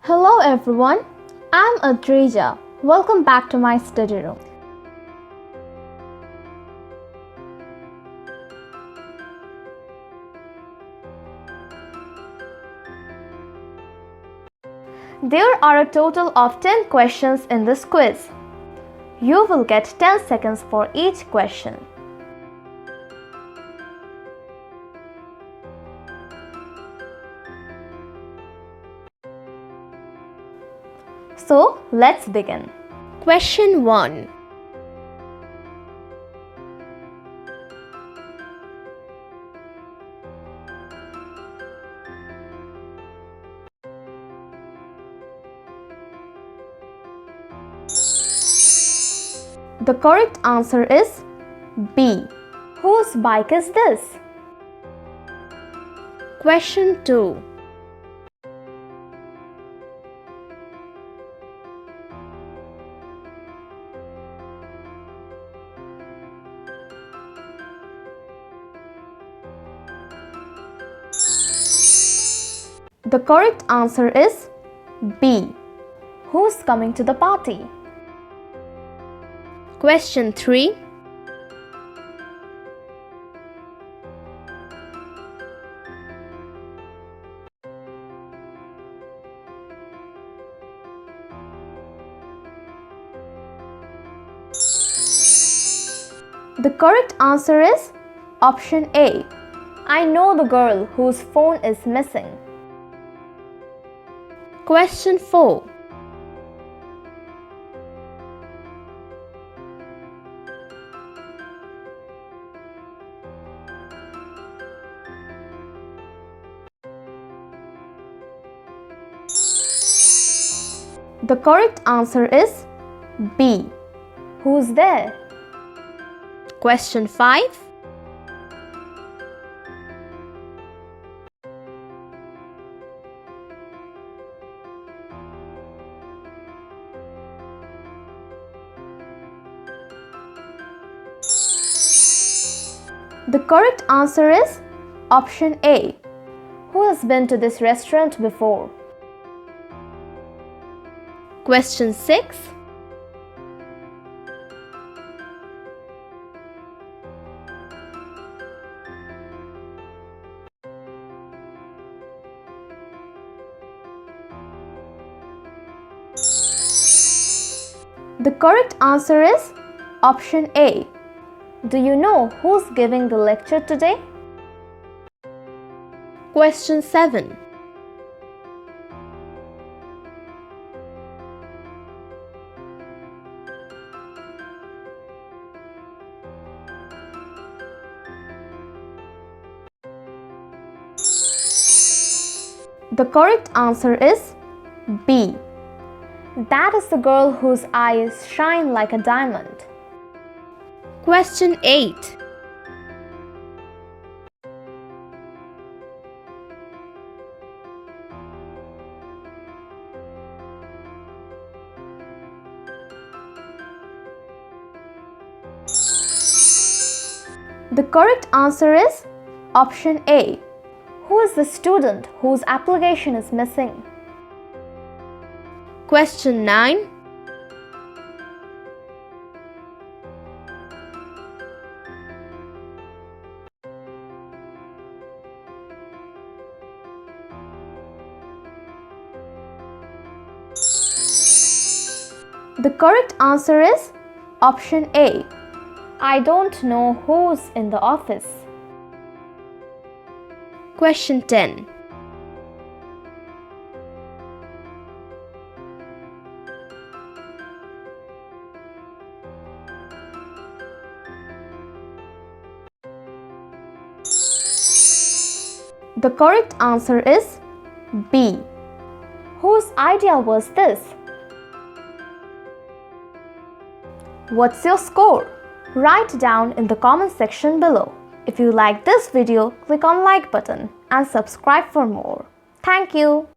Hello everyone, I'm Adrija. Welcome back to my study room. There are a total of 10 questions in this quiz. You will get 10 seconds for each question. So, let's begin. Question 1. The correct answer is B. Whose bike is this? Question 2. The correct answer is B. Who's coming to the party? Question 3. The correct answer is option A. I know the girl whose phone is missing. Question 4. The correct answer is B. Who's there? Question 5. The correct answer is option A. Who has been to this restaurant before? Question 6. The correct answer is option A. Do you know who's giving the lecture today? Question 7. The correct answer is B. That is the girl whose eyes shine like a diamond. Question 8. The correct answer is option A. Who is the student whose application is missing? Question 9. The correct answer is option A. I don't know who's in the office. Question 10. The correct answer is B. Whose idea was this? What's your score? Write down in the comment section below. If you like this video, click on like button and subscribe for more. Thank you.